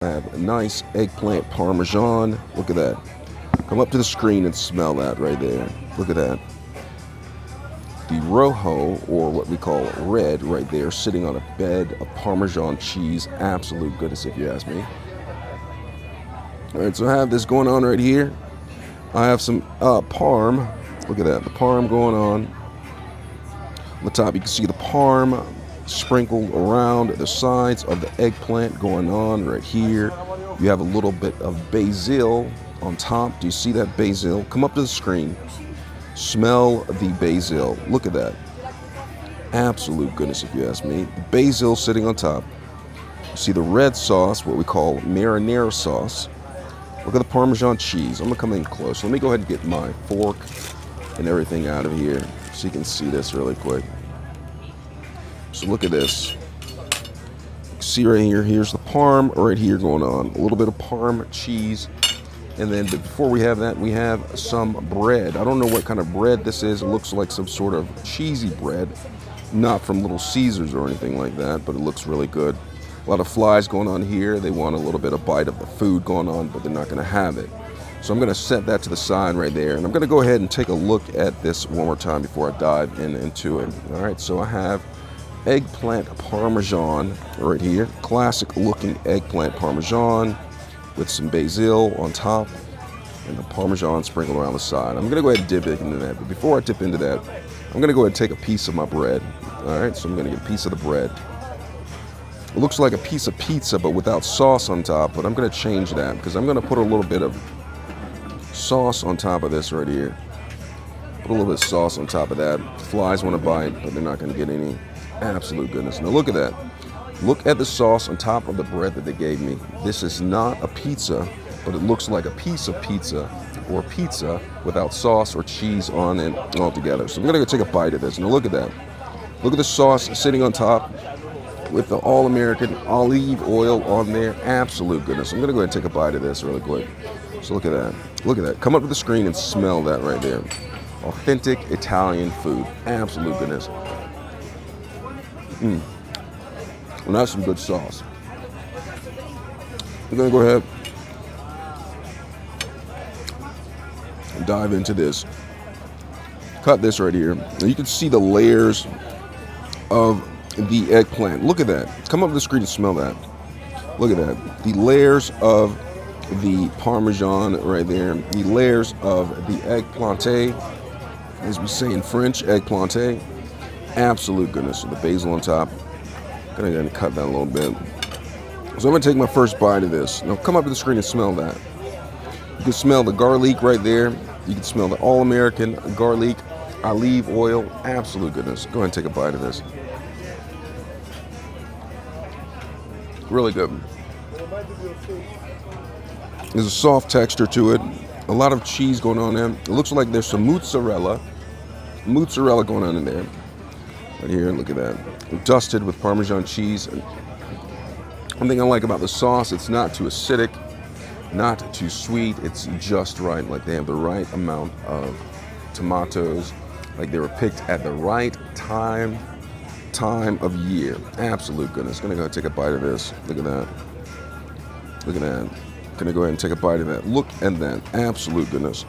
I have a nice eggplant parmesan. Look at that. Come up to the screen and smell that right there. Look at that. The rojo, or what we call red, right there, sitting on a bed of Parmesan cheese. Absolute goodness, if you ask me. All right, so I have this going on right here. I have some parm. Look at that, the parm going on. On the top, you can see the parm sprinkled around the sides of the eggplant going on right here. You have a little bit of basil on top. Do you see that basil? Come up to the screen. Smell the basil. Look at that. Absolute goodness, if you ask me. The basil sitting on top. You see the red sauce, what we call marinara sauce. Look at the Parmesan cheese. I'm going to come in close. Let me go ahead and get my fork and everything out of here so you can see this really quick. So look at this. See right here, here's the parm right here going on. A little bit of parm cheese. And then before we have that, we have some bread. I don't know what kind of bread this is. It looks like some sort of cheesy bread. Not from Little Caesars or anything like that, but it looks really good. A lot of flies going on here. They want a little bit of bite of the food going on, but they're not going to have it. So I'm going to set that to the side right there. And I'm going to go ahead and take a look at this one more time before I dive into it. All right, so I have eggplant parmesan right here. Classic looking eggplant parmesan with some basil on top and the parmesan sprinkled around the side. I'm going to go ahead and dip into that. But before I dip into that, I'm going to go ahead and take a piece of my bread. All right, so I'm going to get a piece of the bread. It looks like a piece of pizza, but without sauce on top. But I'm going to change that because I'm going to put a little bit of sauce on top of this right here. Put a little bit of sauce on top of that. Flies want to bite, but they're not going to get any. Absolute goodness. Now look at that. Look at the sauce on top of the bread that they gave me. This is not a pizza, but it looks like a piece of pizza or pizza without sauce or cheese on it altogether. So I'm going to go take a bite of this. Now look at that. Look at the sauce sitting on top with the all-American olive oil on there. Absolute goodness. I'm going to go ahead and take a bite of this really quick. So look at that. Look at that. Come up to the screen and smell that right there. Authentic Italian food. Absolute goodness. Well, that's some good sauce. I'm going to go ahead and dive into this. Cut this right here. Now you can see the layers of the eggplant. Look at that. Come up to the screen and smell that. Look at that. The layers of the Parmesan right there. The layers of the eggplant, as we say in French, eggplant. Absolute goodness. The basil on top. Gonna cut that a little bit. So I'm gonna take my first bite of this. Now come up to the screen and smell that. You can smell the garlic right there. You can smell the all-American garlic, olive oil. Absolute goodness. Go ahead and take a bite of this. Really good. There's a soft texture to it. A lot of cheese going on there. It looks like there's some mozzarella going on in there. Right here, look at that. Dusted with Parmesan cheese. One thing I like about the sauce, it's not too acidic, not too sweet. It's just right. Like they have the right amount of tomatoes. Like they were picked at the right time of year. Absolute goodness. Gonna go take a bite of this. Look at that. Look at that. Gonna go ahead and take a bite of that. Look at that. Absolute goodness.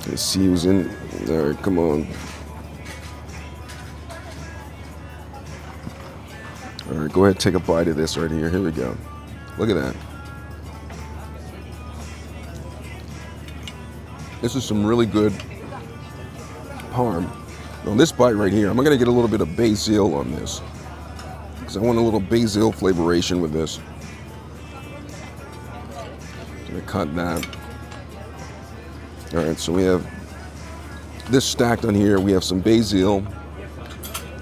Let's see who's in there. Come on. All right, go ahead and take a bite of this right here. Here we go. Look at that. This is some really good parm. On this bite right here, I'm going to get a little bit of basil on this because I want a little basil flavoration with this. Going to cut that. All right, so we have this stacked on here. We have some basil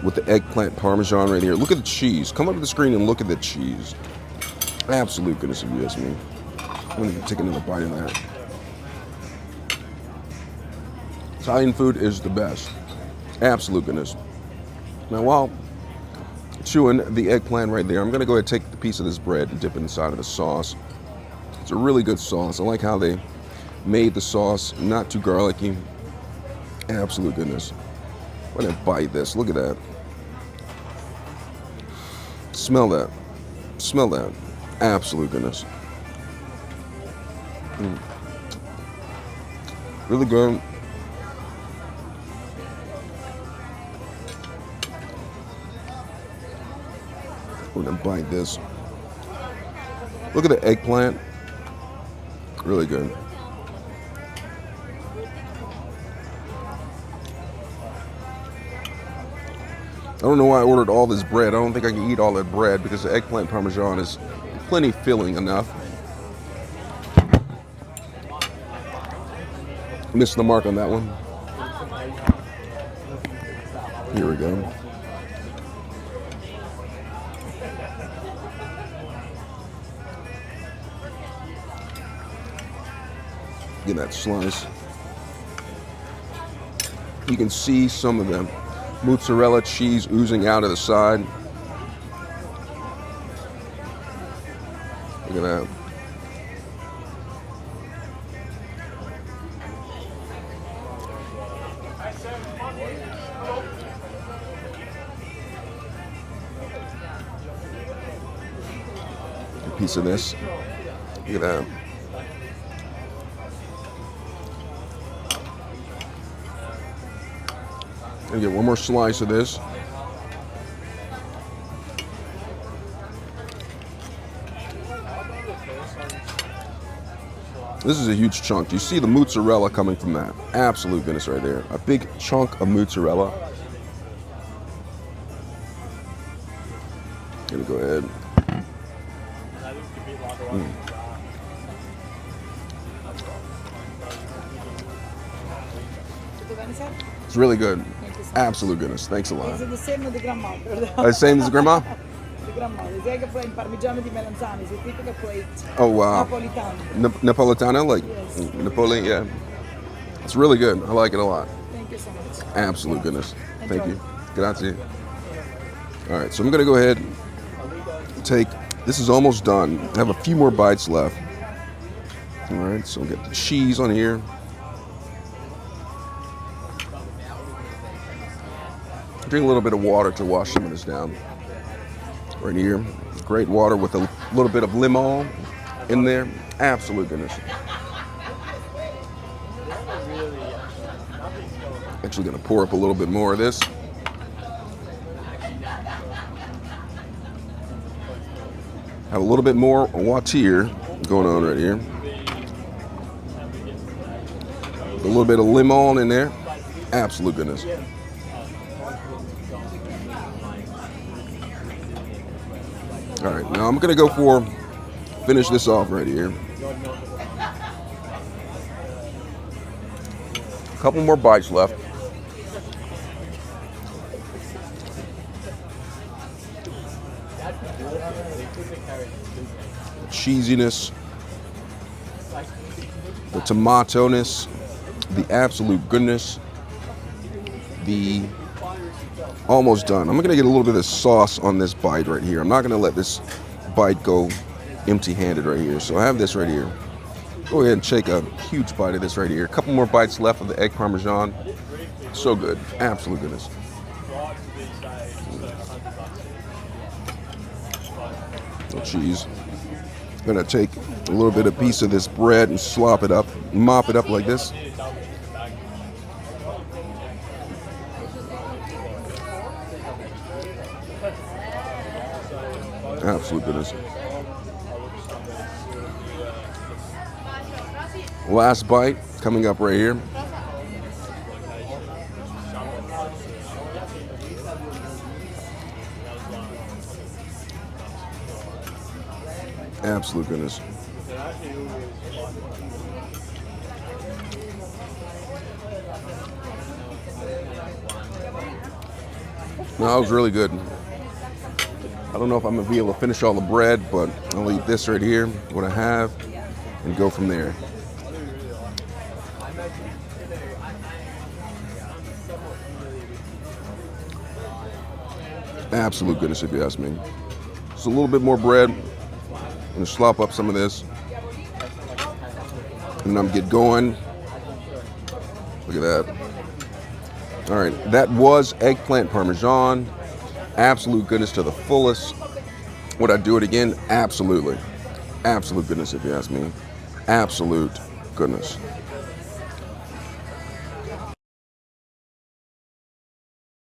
with the eggplant parmesan right here. Look at the cheese. Come up to the screen and look at the cheese. Absolute goodness, if you ask me. I'm going to take another bite of that. Italian food is the best. Absolute goodness. Now, while chewing the eggplant right there, I'm going to go ahead and take the piece of this bread and dip it inside of the sauce. It's a really good sauce. I like how they made the sauce not too garlicky. Absolute goodness. I'm going to bite this. Look at that. Smell that. Smell that. Absolute goodness. Really good. We're gonna bite this. Look at the eggplant. Really good. I don't know why I ordered all this bread. I don't think I can eat all that bread because the eggplant parmesan is plenty filling enough. Missed the mark on that one. Here we go. Get that slice. You can see some of the mozzarella cheese oozing out of the side. Look at that. A piece of this. Look at that. And get one more slice of this. This is a huge chunk. Do you see the mozzarella coming from that? Absolute goodness right there. A big chunk of mozzarella. Gonna go ahead. It's really good. Absolute goodness. Thanks a lot. Is it the same with the grandma? Same as grandma? The grandma. It's Eggplant Parmesan di melanzane. It's a typical plate. Oh, wow. Napolitano. Napolitano? Like Yes. Napoli? Yeah. It's really good. I like it a lot. Thank you so much. Absolute goodness. Thank Enjoy. you. Grazie. All right, so I'm going to go ahead and take, this is almost done. I have a few more bites left. All right, so we'll get the cheese on here. Drink a little bit of water to wash some of this down. Right here. Great water with a little bit of limon in there. Absolute goodness. Actually gonna pour up a little bit more of this. Have a little bit more water going on right here. A little bit of limon in there. Absolute goodness. All right, now I'm gonna go for, finish this off right here. A couple more bites left. The cheesiness, the tomato-ness, the absolute goodness, the almost done. I'm gonna get a little bit of sauce on this bite right here. I'm not gonna let this bite go empty-handed right here. So I have this right here. Go ahead and take a huge bite of this right here. A couple more bites left of the egg parmesan. So good, absolute goodness. The cheese. I'm gonna take a little bit of piece of this bread and slop it up, mop it up like this. Absolute goodness. Last bite coming up right here. Absolute goodness. No, that was really good. I don't know if I'm gonna be able to finish all the bread, but I'll eat this right here, what I have, and go from there. Absolute goodness, if you ask me. Just a little bit more bread. I'm gonna slop up some of this, and then I'm get going. Look at that. All right, that was eggplant parmesan. Absolute goodness to the fullest. Would I do it again? Absolutely. Absolute goodness, if you ask me. Absolute goodness.